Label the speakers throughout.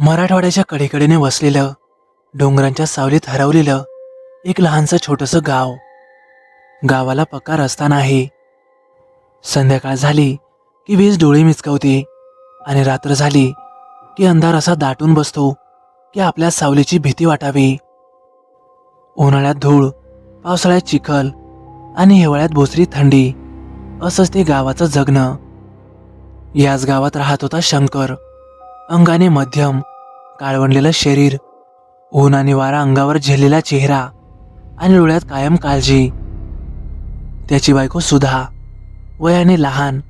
Speaker 1: मराठवाड्याच्या कडेकडेने वसलेलं, डोंगरांच्या सावलीत हरवलेलं एक लहानसं छोटंसं गाव. गावाला पक्का रस्ता नाही. संध्याकाळ झाली की वीज डोळे मिचकावते आणि रात्र झाली की अंधार असा दाटून बसतो की आपल्या सावलीची भीती वाटावी. उन्हाळ्यात धूळ, पावसाळ्यात चिखल आणि हिवाळ्यात बोचरी थंडी, असंच ते गावाचं जगणं. याच गावात राहत होता शंकर. अंगाने मध्यम, काळवंडलेलं शरीर, ऊन आणि वारा अंगावर झेललेला चेहरा आणि डोळ्यात कायम काळजी. त्याची बायको सुधा, वयाने लहान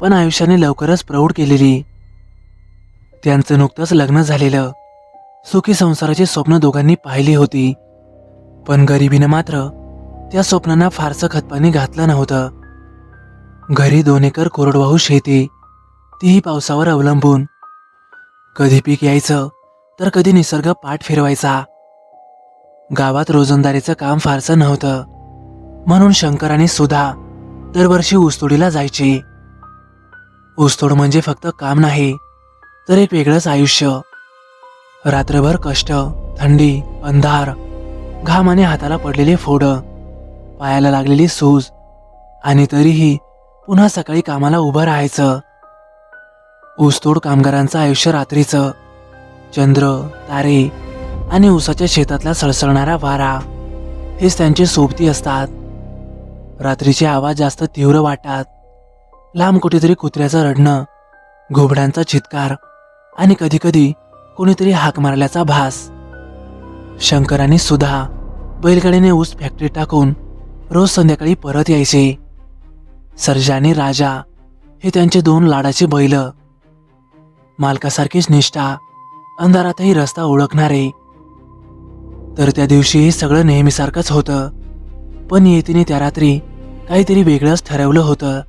Speaker 1: पण आयुष्याने लवकरच प्रौढ केलेली. त्यांचं नुकतंच लग्न झालेलं. सुखी संसाराची स्वप्न दोघांनी पाहिली होती, पण गरिबीनं मात्र त्या स्वप्नांना फारसं खतपाणी घातलं नव्हतं. घरी 2 एकर कोरडवाहू शेती, तीही पावसावर अवलंबून. कधी पीक यायचं तर कधी निसर्ग पाठ फिरवायचा. गावात रोजंदारीचं काम फारसं नव्हतं, म्हणून शंकर आणि सुधा दरवर्षी ऊसतोडीला जायची. ऊसतोड म्हणजे फक्त काम नाही, तर एक वेगळंच आयुष्य. रात्रभर कष्ट, थंडी, अंधार, घाम आणि हाताला पडलेले फोडं, पायाला लागलेली सूज, आणि तरीही पुन्हा सकाळी कामाला उभं राहायचं. ऊसतोड कामगारांचं आयुष्य रात्रीचं. चंद्र, तारे आणि ऊसाच्या शेतातला सळसळणारा वारा हेच त्यांचे सोबती असतात. रात्रीचे आवाज जास्त तीव्र वाटतात. लांब कुठेतरी कुत्र्याचं रडणं, घोबड्यांचा चित्कार आणि कधीकधी कोणीतरी हाक मारल्याचा भास. शंकर आणि सुधा बैलगाडीने ऊस फॅक्टरीत टाकून रोज संध्याकाळी परत यायचे. सर्जा आणि राजा हे त्यांचे 2 लाडाचे बैल. मालकासारखीच निष्ठा, अंधारातही रस्ता ओळखणारे. तर त्या दिवशी सगळं नेहमीसारखंच होतं, पण येतीने त्या रात्री काहीतरी वेगळंच ठरवलं होतं.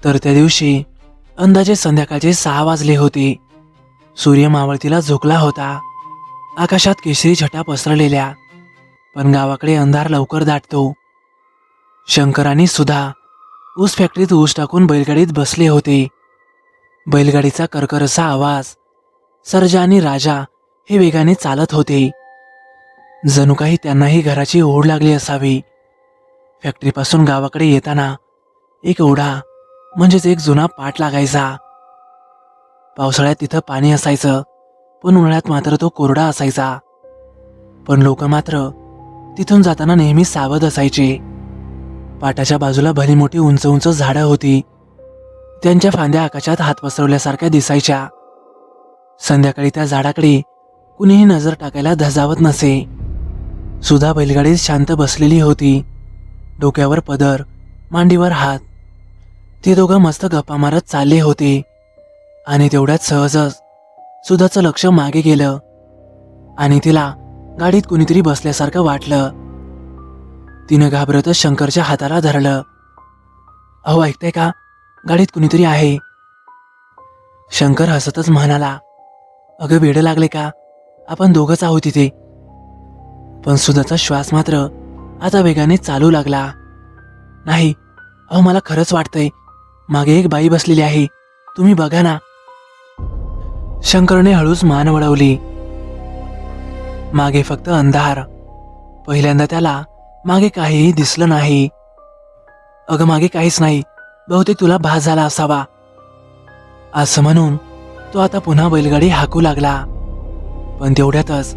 Speaker 1: तर त्या दिवशी अंदाजे संध्याकाळचे 6 वाजले होते. सूर्य मावळतीला झोकला होता. आकाशात केशरी छटा पसरलेल्या, पण गावाकडे अंधार लवकर दाटतो. शंकर आणि सुधा ऊस फॅक्टरीत ऊस टाकून बैलगाडीत बसले होते. बैलगाडीचा करकरसा आवाज. सर्जा आणि राजा हे वेगाने चालत होते. जणू काही त्यांनाही घराची ओढ लागली असावी. फॅक्टरीपासून गावाकडे येताना एक ओढा म्हणजेच एक जुना पाट लागायचा. पावसाळ्यात तिथं पाणी असायचं, पण उन्हाळ्यात मात्र तो कोरडा असायचा. पण लोक मात्र तिथून जाताना नेहमी सावध असायचे. पाटाच्या बाजूला भली मोठी उंच उंच झाडं होती. त्यांच्या फांद्या आकाशात हात पसरवल्यासारख्या दिसायच्या. संध्याकाळी त्या झाडाकडे कुणीही नजर टाकायला धजावत नसे. सुधा बैलगाडीत शांत बसलेली होती. डोक्यावर पदर, मांडीवर हात. ते दोघं मस्त गप्पा मारत चालले होते, आणि तेवढ्यात सहजच सुधाचं लक्ष मागे गेलं आणि तिला गाडीत कुणीतरी बसल्यासारखं वाटलं. तिनं घाबरतच शंकरच्या हाताला धरलं. अहो, ऐकताय का? गाडीत कुणीतरी आहे. शंकर हसतच म्हणाला, अगं वेडं लागले का? आपण दोघंच आहोत तिथे. पण सुधाचा श्वास मात्र आता वेगाने चालू लागला. नाही, अहो मला खरंच वाटतंय, मागे एक बाई बसलेली आहे, तुम्ही बघा ना. शंकरने हळूच मान वळवली. मागे फक्त अंधार. पहिल्यांदा त्याला मागे काहीही दिसलं नाही. अगं मागे काहीच नाही, बहुतेक तुला भास झाला असावा, असं म्हणून तो आता पुन्हा बैलगाडी हाकू लागला. पण तेवढ्यातच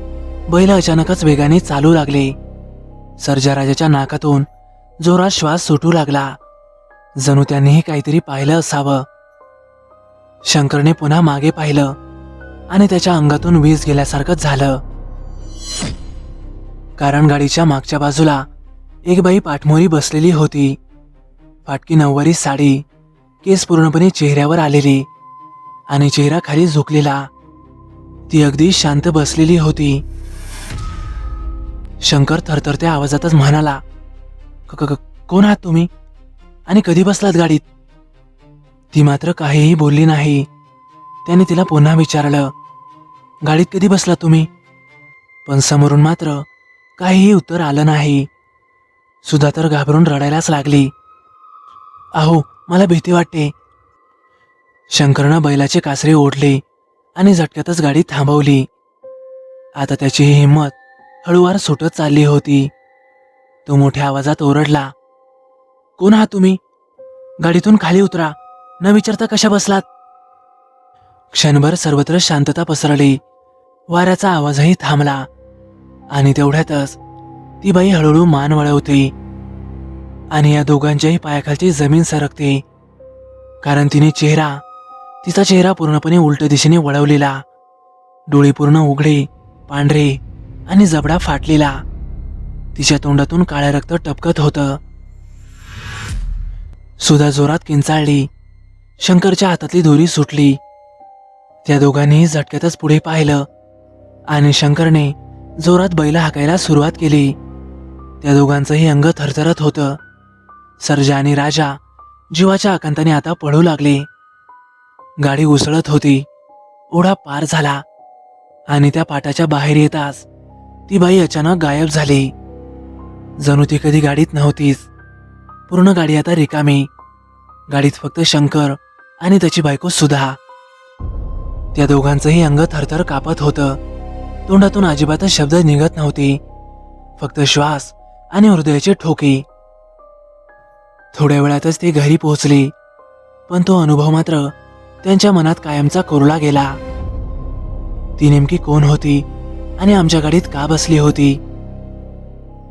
Speaker 1: बैल अचानकच वेगाने चालू लागले. सर्जा राजाच्या नाकातून जोरात श्वास सुटू लागला, जणू त्यांनीही काहीतरी पाहिलं असावं. शंकरने पुन्हा मागे पाहिलं आणि त्याच्या अंगातून वीज गेल्यासारखंच झालं. कारण गाडीच्या मागच्या बाजूला एक बाई पाठमोरी बसलेली होती. फाटकी नऊवारी साडी, केस पूर्णपणे चेहऱ्यावर आलेली आणि चेहरा खाली झुकलेला. ती अगदी शांत बसलेली होती. शंकर थरथरत्या आवाजातच म्हणाला, कोण आहात तुम्ही आणि कधी बसलात गाडीत? ती मात्र काहीही बोलली नाही. त्याने तिला पुन्हा विचारलं, गाडीत कधी बसला तुम्ही? पण समोरून मात्र काहीही उत्तर आलं नाही. सुधा तर घाबरून रडायलाच लागली. अहो मला भीती वाटते. शंकरनं बैलाचे कासरे ओढले आणि झटक्यातच गाडी थांबवली. आता त्याची ही हिंमत हळूवार सुटत चालली होती. तो मोठ्या आवाजात ओरडला, कोण आहात तुम्ही? गाडीतून खाली उतरा, न विचारता कशा बसलात? क्षणभर सर्वत्र शांतता पसरली. वाऱ्याचा आवाजही थांबला आणि तेवढ्यातच ती बाई हळूहळू मान वळवते आणि या दोघांच्याही पायाखालची जमीन सरकते. कारण तिचा चेहरा पूर्णपणे उलट दिशेने वळवलेला, डोळे पूर्ण उघडे, पांढरे आणि जबडा फाटलेला. तिच्या तोंडातून काळं रक्त टपकत होतं. सुधा जोरात किंचाळली. शंकरच्या हातातली दोरी सुटली. त्या दोघांनीही झटक्यातच पुढे पाहिलं आणि शंकरने जोरात बैल हाकायला सुरुवात केली. त्या दोघांचंही अंग थरथरत होतं. सर्जा आणि राजा जीवाच्या आकांताने आता पळू लागले. गाडी उसळत होती. ओढा पार झाला आणि त्या पाटाच्या बाहेर येताच ती बाई अचानक गायब झाली. जणू ती कधी गाडीत नव्हतीच. पूर्ण गाडी आता रिकामी. गाडीत फक्त शंकर आणि त्याची बायको सुधा. त्या दोघांचंही अंग थरथर कापत होतं. तोंडातून अजिबातच शब्द निघत नव्हते, फक्त श्वास आणि हृदयाचे ठोके. थोड्या वेळातच ते घरी पोहोचले, पण तो अनुभव मात्र त्यांच्या मनात कायमचा कोरला गेला. ती नेमकी कोण होती आणि आमच्या गाडीत का बसली होती?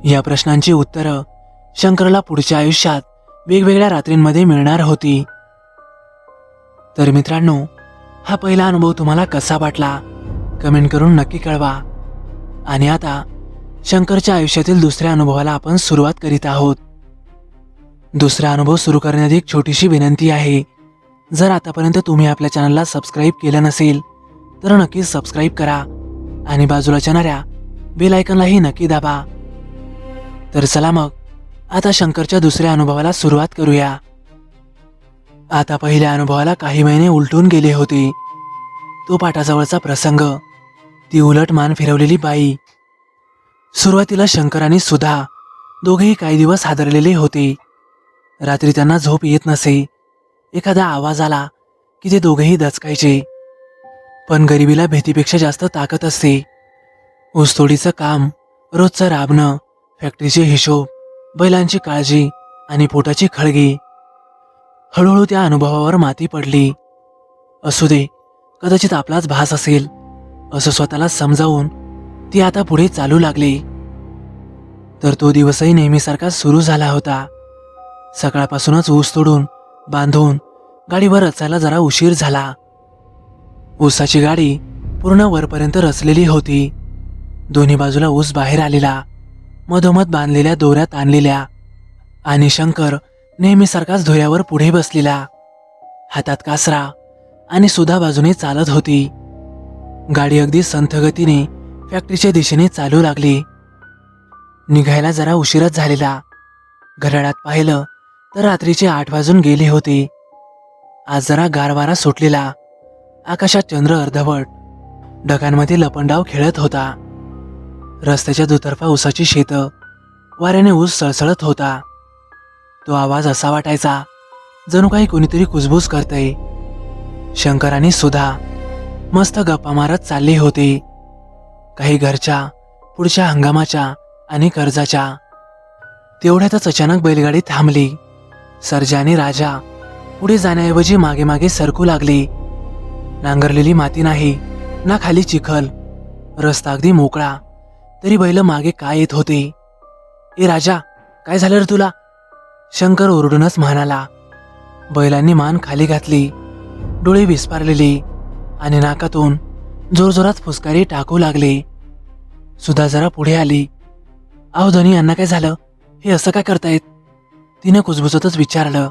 Speaker 1: या प्रश्नांची उत्तरं शंकरला पुढच्या आयुष्यात वेगवेगळ्या रात्रींमध्ये मिळणार होती. तर मित्रांनो, हा पहिला अनुभव तुम्हाला कसा वाटला कमेंट करून नक्की कळवा. आणि आता शंकरच्या आयुष्यातील दुसऱ्या अनुभवाला आपण सुरुवात करीत आहोत. दुसरा अनुभव सुरू करण्याआधी एक छोटीशी विनंती आहे. जर आतापर्यंत तुम्ही आपल्या चॅनलला सबस्क्राईब केलं नसेल तर नक्की सबस्क्राईब करा आणि बाजूला येणाऱ्या बेल आयकॉनलाही नक्की दाबा. तर चला मग आता शंकरच्या दुसऱ्या अनुभवाला सुरुवात करूया. आता पहिल्या अनुभवाला काही महिने उलटून गेले होते. तो पाटाजवळचा प्रसंग, ती उलट मान फिरवलेली बाई. सुरुवातीला शंकर आणि सुधा दोघेही काही दिवस हादरलेले होते. रात्री त्यांना झोप येत नसे. एखादा आवाज आला की ते दोघेही दचकायचे. पण गरिबीला भीतीपेक्षा जास्त ताकद असते. ऊसतोडीचं काम, रोजचं राबणं, फॅक्टरीचे हिशोब, बैलांची काळजी आणि पोटाची खळगी. हळूहळू त्या अनुभवावर माती पडली. असू दे, कदाचित आपलाच भास असेल असं स्वतःला समजावून ती आता पुढे चालू लागली. तर तो दिवसही नेहमीसारखा सुरू झाला होता. सकाळपासूनच ऊस तोडून बांधून गाडीवर रचायला जरा उशीर झाला. ऊसाची गाडी पूर्ण वरपर्यंत रचलेली होती. दोन्ही बाजूला ऊस बाहेर आलेला, मधोमध बांधलेल्या दोऱ्यात आणलेल्या. आणि शंकर नेहमीसारखाच धोऱ्यावर पुढे बसलेला, हातात कासरा, आणि सुधा बाजूने चालत होती. गाडी अगदी संथ गतीने फॅक्टरीच्या दिशेने चालू लागली. निघायला जरा उशीरच झालेला. घड्याळात पाहिलं तर रात्रीचे 8 वाजून गेले होते. आज जरा गारवारा सुटलेला. आकाशात चंद्र अर्धवट ढगांमध्ये लपंडाव खेळत होता. रस्त्याच्या दुतर्फा ऊसाची शेतं, वाऱ्याने ऊस सळसळत होता. तो आवाज असा वाटायचा जणू काही कोणीतरी कुजबूज करतंय. शंकर आणि सुधा मस्त गप्पा मारत चालले होते. काही घरच्या, पुढच्या हंगामाच्या आणि कर्जाच्या. तेवढ्यातच अचानक बैलगाडी थांबली. सर्जा आणि राजा पुढे जाण्याऐवजी मागे मागे सरकू लागले. नांगरलेली माती नाही ना खाली चिखल. रस्ता अगदी मोकळा, तरी बैल मागे काय येत होते. ए राजा, काय झालं रे तुला? शंकर ओरडूनच म्हणाला. बैलांनी मान खाली घातली, डोळे विस्पारलेले आणि नाकातून जोरजोरात फुसकारी टाकू लागले. सुधा जरा पुढे आली. अहो धनी, यांना काय झालं? हे असं काय करतायत? तिनं कुजबुजतच विचारलं.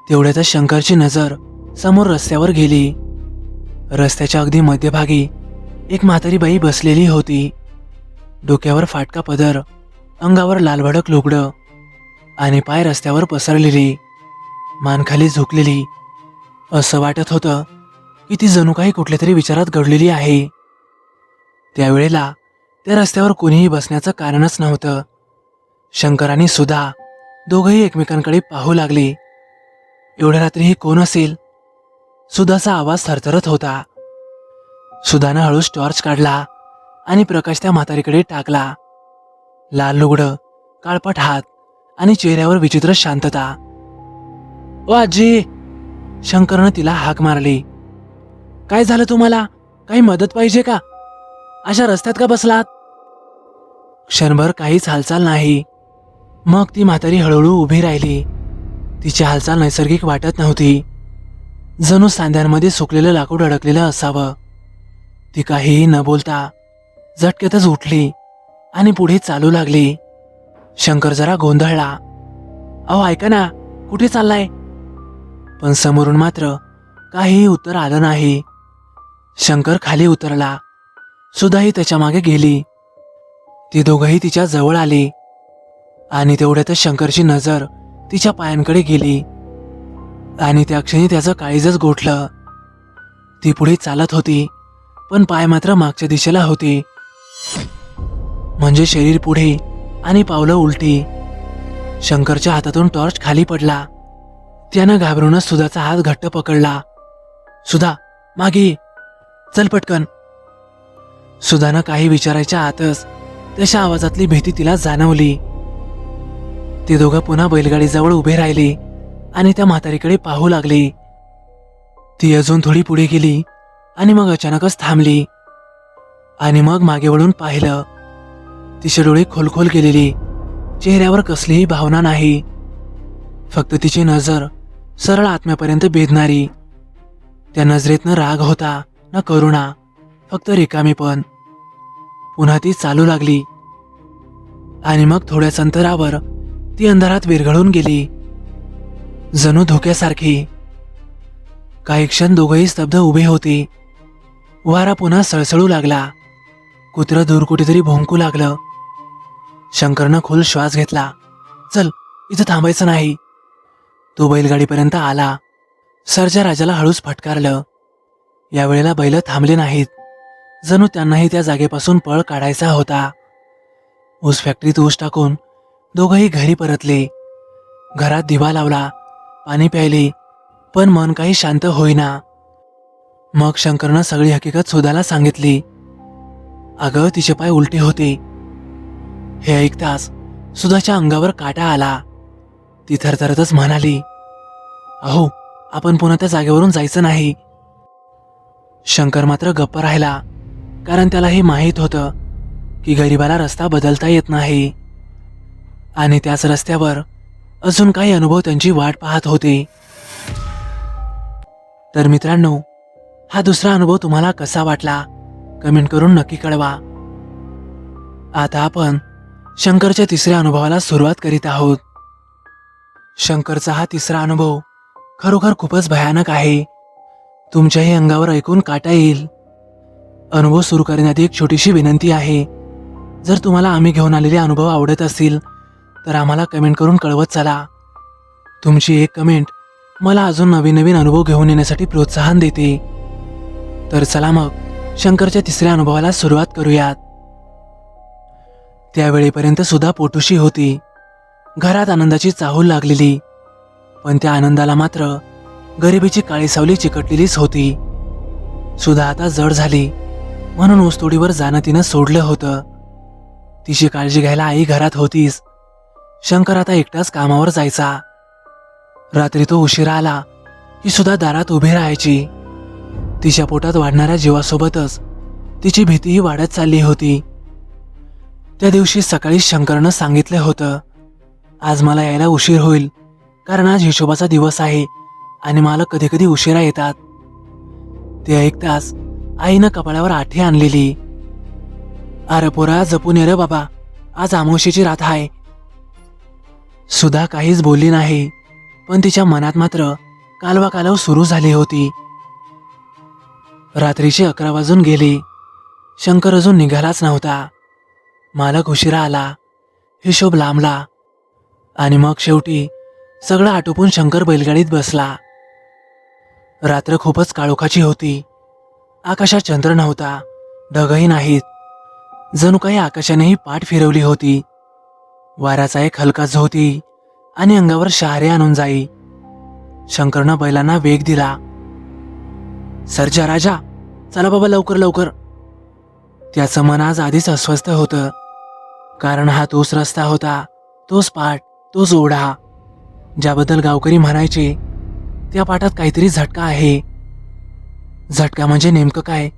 Speaker 1: तेवढ्यातच शंकरची नजर समोर रस्त्यावर गेली. रस्त्याच्या अगदी मध्यभागी एक म्हातारी बाई बसलेली होती. डोक्यावर फाटका पदर, अंगावर लालभडक लुगडं आणि पाय रस्त्यावर पसरलेली, मान खाली झुकलेली. असं वाटत होतं की ती जणू काही कुठल्या तरी विचारात गडलेली आहे. त्यावेळेला त्या रस्त्यावर कोणीही बसण्याचं कारणच नव्हतं. शंकर आणि सुधा दोघंही एकमेकांकडे पाहू लागले. एवढ्या रात्री ही कोण असेल? सुधाचा आवाज थरथरत होता. सुधानं हळूच टॉर्च काढला आणि प्रकाश त्या म्हातारीकडे टाकला. लाल लुगडं, काळपट हात आणि चेहऱ्यावर विचित्र शांतता. ओ आजी, शंकरनं तिला हाक मारली. काय झालं तुम्हाला? काही मदत पाहिजे का? अशा रस्त्यात का बसलात? क्षणभर काहीच हालचाल नाही. मग ती म्हातारी हळूहळू उभी राहिली. तिची हालचाल नैसर्गिक वाटत नव्हती. जणू सांध्यांमध्ये सुकलेलं लाकूड अडकलेलं असावं. ती काहीही न बोलता झटक्यातच उठली आणि पुढे चालू लागली. शंकर जरा गोंधळला. अहो ऐका ना, कुठे चाललाय? पण समोरून मात्र काहीही उत्तर आलं नाही. शंकर खाली उतरला. सुधाही त्याच्या मागे गेली. ती दोघंही तिच्या जवळ आली आणि तेवढ्यातच शंकरची नजर तिच्या पायांकडे गेली आणि त्या क्षणी त्याचं काळीजच गोठलं. ती पुढे चालत होती, पण पाय मात्र मागच्या दिशेला होते. म्हणजे शरीर पुढे आणि पावलं उलटी. शंकरच्या हातातून टॉर्च खाली पडला. त्यानं घाबरूनच सुधाचा हात घट्ट पकडला. सुधा, मागे ये. चल पटकन. सुधानं काही विचारायच्या आतच तशा आवाजातली भीती तिला जाणवली. ती दोघं पुन्हा बैलगाडीजवळ उभे राहिली आणि त्या म्हातारीकडे पाहू लागली. ती अजून थोडी पुढे गेली आणि मग अचानकच थांबली आणि मग मागे वळून पाहिलं. तिचे डोळे खोलखोल गेलेली. चेहऱ्यावर कसलीही भावना नाही, फक्त तिची नजर सरळ आत्म्यापर्यंत भेदणारी. त्या नजरेतनं राग होता ना करुणा, फक्त रिकामीपण. पुन्हा ती चालू लागली आणि मग थोड्याच अंतरावर ती अंधारात विरघळून गेली, जणू धोक्यासारखी. काही क्षण दोघंही स्तब्ध उभे होते. वारा पुन्हा सळसळू लागला. कुत्रं दूर कुठेतरी भोंकू लागलं. शंकरनं खोल श्वास घेतला. चल, इथं थांबायचं नाही. तो बैलगाडीपर्यंत आला. सरच्या राजाला हळूच फटकारलं. यावेळेला बैल थांबले नाहीत, जणू त्यांनाही त्या जागेपासून पळ काढायचा होता. ऊस फॅक्टरीत ऊस टाकून दोघंही घरी परतले. घरात दिवा लावला, पाणी प्यायले, पण मन काही शांत होईना. मग शंकरनं सगळी हकीकत सुधाला सांगितली. अगं, तिचे पाय उलटे होते. हे ऐकताच सुधाच्या अंगावर काटा आला. ती थरथरतच म्हणाली, अहो, आपण पुन्हा त्या जागेवरून जायचं नाही. शंकर मात्र गप्प राहिला, कारण त्याला हे माहीत होतं की गरिबाला रस्ता बदलता येत नाही आणि त्याच रस्त्यावर अजून काही अनुभव त्यांची वाट पाहत होते. तर मित्रांनो, हा दुसरा अनुभव तुम्हाला कसा वाटला कमेंट करून नक्की कळवा. आता आपण शंकरच्या तिसऱ्या अनुभवाला सुरुवात करीत आहोत. शंकरचा हा तिसरा अनुभव खरोखर खूपच भयानक आहे. तुमच्याही अंगावर ऐकून काटा येईल. अनुभव सुरू करण्याआधी एक छोटीशी विनंती आहे. जर तुम्हाला आम्ही घेऊन आलेले अनुभव आवडत असतील तर आम्हाला कमेंट करून कळवत चला. तुमची एक कमेंट मला अजून नवीन नवीन अनुभव घेऊन येण्यासाठी प्रोत्साहन देते. तर चला मग शंकरच्या तिसऱ्या अनुभवाला सुरुवात करूयात. त्यावेळेपर्यंत सुधा पोटुशी होती. घरात आनंदाची चाहूल लागलेली, पण त्या आनंदाला मात्र गरिबीची काळी सावली चिकटलेलीच होती. सुधा आता जड झाली, म्हणून ऊसतोडीवर जाणं तिनं सोडलं होतं. तिची काळजी घ्यायला आई घरात होतीच. शंकर आता एकटाच कामावर जायचा. रात्री तो उशिरा आला की सुधा दारात उभी राहायची. तिच्या पोटात वाढणाऱ्या जीवासोबतच तिची भीतीही वाढत चालली होती. त्या दिवशी सकाळी शंकरनं सांगितलं होतं, आज मला यायला उशीर होईल, कारण आज हिशोबाचा दिवस आहे आणि मालक कधी कधी उशिरा येतात. ते ऐकताच आईनं कपाळावर आठी आणलेली. अरे पोरा, जपून ये रे बाबा, आज अमावस्येची रात आहे. सुधा काहीच बोलली नाही, पण तिच्या मनात मात्र कालवा कालव सुरू झाली होती. रात्रीचे 11 वाजून गेले. शंकर अजून निघालाच नव्हता. मालक उशिरा आला, हिशोब लांबला आणि मग शेवटी सगळं आटोपून शंकर बैलगाडीत बसला. रात्र खूपच काळोखाची होती. आकाशात चंद्र नव्हता, ढगही नाहीत. जणू काही आकाशानेही पाठ फिरवली होती. वाऱ्याचा एक हलका झोती आणि अंगावर शहारे आणून जाई. शंकरनं बैलांना वेग दिला. सरजा राजा, चला बाबा लवकर लवकर. त्याचं मन आज आधीच अस्वस्थ होतं, कारण हा तोच रस्ता होता, तोच पाट, तोच ओढा ज्याबद्दल गावकरी म्हणायचे. त्या पाटात काहीतरी झटका आहे. झटका म्हणजे नेमकं काय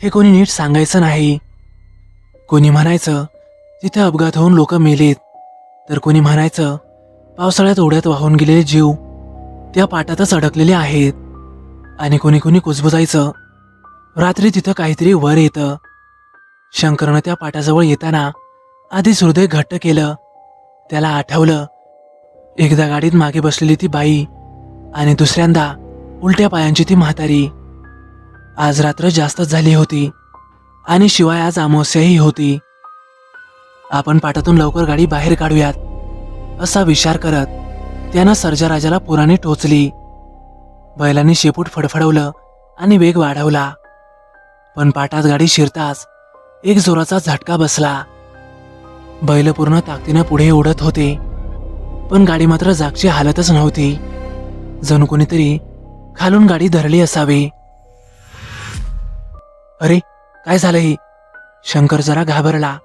Speaker 1: हे कोणी नीट सांगायचं नाही. कोणी म्हणायचं तिथे अपघात होऊन लोक मेलेत, तर कोणी म्हणायचं पावसाळ्यात ओढ्यात वाहून गेलेले जीव त्या पाटातच अडकलेले आहेत. आणि कोणी कोणी कुजबुजायचं रात्री तिथं काहीतरी वर येतं. शंकरनं त्या पाटाजवळ येताना आधीच हृदय घट्ट केलं. त्याला आठवलं एकदा गाडीत मागे बसलेली ती बाई आणि दुसऱ्यांदा उलट्या पायांची ती म्हातारी. आज रात्र जास्तच झाली होती आणि शिवाय आज अमावस्याही होती. आपण पाटातून लवकर गाडी बाहेर काढूयात असा विचार करत त्यानं सर्जाराजाला पुराने टोचली. बैलांनी शेपूट फडफडवलं आणि वेग वाढवला, पण पाटात गाडी शिरताच एक जोराचा झटका बसला. बैल पूर्ण ताकदीनं पुढे उडत होते, पण गाडी मात्र जागची हालतच नव्हती. जणू कोणीतरी खालून गाडी धरली असावी. अरे काय झालं हे? शंकर जरा घाबरला.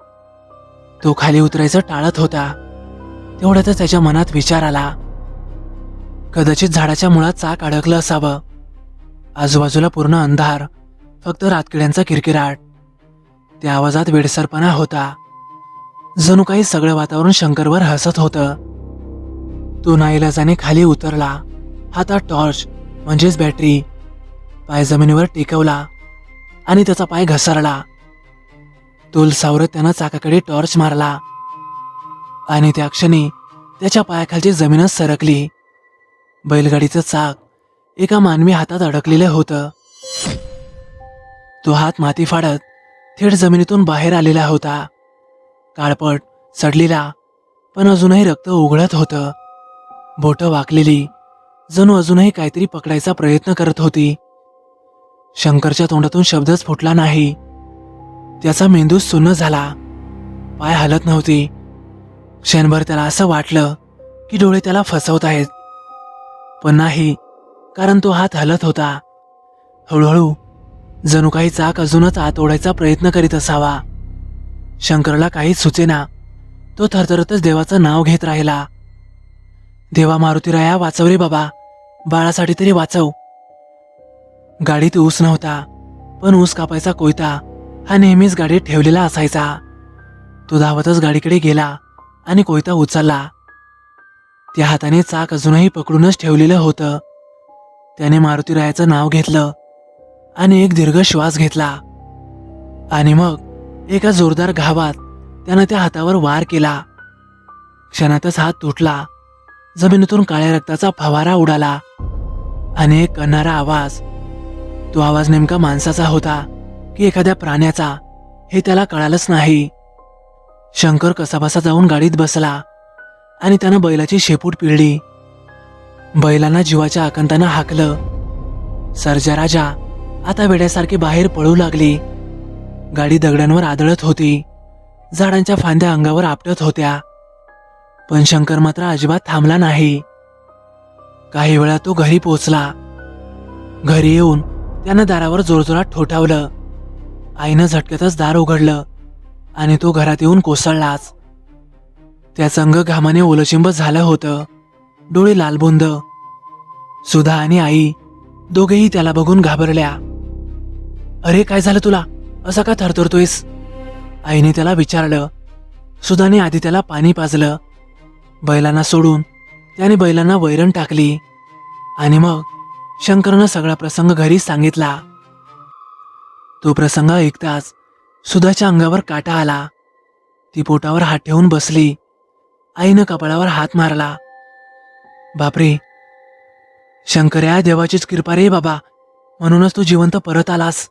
Speaker 1: तो खाली उतरायचं टाळत होता. तेवढ्यातच त्याच्या मनात विचार आला, कदाचित झाडाच्या मुळात चाक अडकलं असावं. आजूबाजूला पूर्ण अंधार, फक्त रातकिड्यांचा किरकिराट. त्या आवाजात वेडसरपणा होता. जणू काही सगळं वातावरण शंकरवर हसत होतं. तो नाईलाजाने खाली उतरला. हातात टॉर्च म्हणजेच बॅटरी. पाय जमिनीवर टेकवला आणि त्याचा पाय घसरला. तोल सावरत त्यानं चाकाकडे टॉर्च मारला आणि त्या क्षणी त्याच्या पायाखालची जमीनच सरकली. बैलगाडीचं चाक एका मानवी हातात अडकलेलं होतं. तो हात माती फाडत थेट जमिनीतून बाहेर आलेला होता. काळपट, सडलेला, पण अजूनही रक्त उघळत होतं. बोटं वाकलेली, जणू अजूनही काहीतरी पकडायचा प्रयत्न करत होती. शंकरच्या तोंडातून शब्दच फुटला नाही. त्याचा मेंदू सुन्न झाला. पाय हलत नव्हते. क्षणभर त्याला असं वाटलं की डोळे त्याला फसवत आहेत, पण नाही, कारण तो हात हलत होता. हळूहळू, जणू काही चाक अजूनच आत ओढायचा प्रयत्न करीत असावा. शंकरला काहीच सुचेना. तो थरथरतच देवाचं नाव घेत राहिला. देवा मारुतीराया, वाचव रे बाबा, बाळासाठी तरी वाचव. गाडीत ऊस नव्हता, पण ऊस कापायचा कोयता हा नेहमीच गाडीत ठेवलेला असायचा. तो धावतच गाडीकडे गेला आणि कोयता उचलला. त्या हाताने चाक अजूनही पकडूनच ठेवलेलं होतं. त्याने मारुतीरायाचं नाव घेतलं आणि एक दीर्घ श्वास घेतला. आणि मग एका जोरदार घावात त्यानं त्या हातावर वार केला. क्षणातच हात तुटला. जमिनीतून काळ्या रक्ताचा फवारा उडाला आणि एक कणणारा आवाज. तो आवाज नेमका माणसाचा होता की एखाद्या प्राण्याचा हे त्याला कळालंच नाही. शंकर कसाबसा जाऊन गाडीत बसला आणि त्यानं बैलाची शेपूट पिळली. बैलांना जीवाच्या आकांतानं हाकलं. सर्जाराजा आता वेड्यासारखी बाहेर पळू लागली. गाडी दगडांवर आदळत होती. झाडांच्या फांद्या अंगावर आपटत होत्या, पण शंकर मात्र अजिबात थांबला नाही. काही वेळा तो घरी पोचला. घरी येऊन त्यानं दारावर जोरजोरात ठोठावलं. आईनं झटक्यातच दार उघडलं आणि तो घरात येऊन कोसळलाच. त्याचं अंग घामाने ओलचिंब झालं होतं. डोळे लालबुंद. सुधा आणि आई दोघेही त्याला बघून घाबरल्या. अरे काय झालं तुला, असा का थरथरतोयस? आईने त्याला विचारलं. सुधाने आधी त्याला पाणी पाजलं. बैलांना सोडून त्याने बैलांना वैरण टाकली आणि मग शंकरनं सगळा प्रसंग घरी सांगितला. तो प्रसंग ऐकताच सुधाच्या अंगावर काटा आला. ती पोटावर हात ठेवून बसली. आईनं कपाळावर हात मारला. बापरे, शंकर्या, देवाचीच कृपा रे बाबा, म्हणूनच तू जिवंत परत आलास.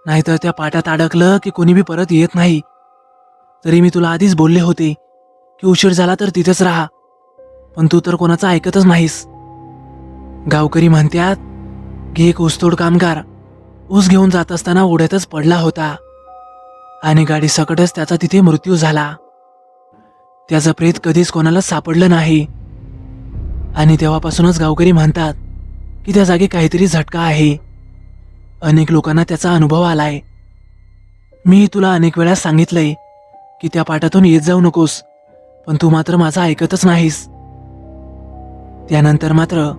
Speaker 1: नाहीतर त्या पाटात अडकलं की कोणी बी परत येत नाही. तरी मी तुला आधीच बोलले होते की उशीर झाला तर तिथेच राहा, पण तू तर कोणाचं ऐकतच नाहीस. गावकरी म्हणतात की एक ऊसतोड कामगार ऊस घेऊन जात असताना ओढ्यातच पडला होता आणि गाडी सकटच त्याचा तिथे मृत्यू झाला. त्याचं प्रेत कधीच कोणाला सापडलं नाही आणि तेव्हापासूनच गावकरी म्हणतात की त्या जागी काहीतरी झटका आहे. अनेक लोकांना त्याचा अनुभव आलाय. मी तुला अनेक वेळा सांगितलंय की त्या पाटातून येत जाऊ नकोस, पण तू मात्र माझं ऐकतच नाहीस. त्यानंतर मात्र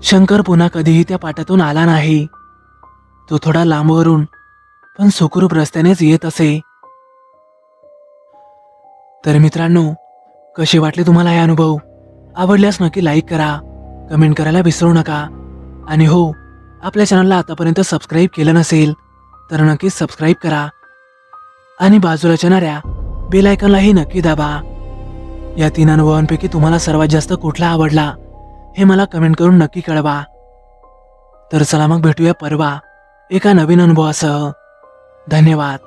Speaker 1: शंकर पुन्हा कधीही त्या पाटातून आला नाही. तो थोडा लांबवरून पण सुखरूप रस्त्यानेच येत असे. तर मित्रांनो, कसे वाटले तुम्हाला हे अनुभव? आवडल्यास नक्की लाईक करा, कमेंट करायला विसरू नका. आणि हो, आपल्या चॅनलला आतापर्यंत सबस्क्राईब केलं नसेल तर नक्की सबस्क्राईब करा आणि बाजूला येणाऱ्या बेल आयकॉनलाही नक्की दाबा. या 3 अनुभवांपैकी तुम्हाला सर्वात जास्त कुठला आवडला हे मला कमेंट करून नक्की कळवा. तर चला मग भेटूया परवा एका नवीन अनुभवासह. धन्यवाद.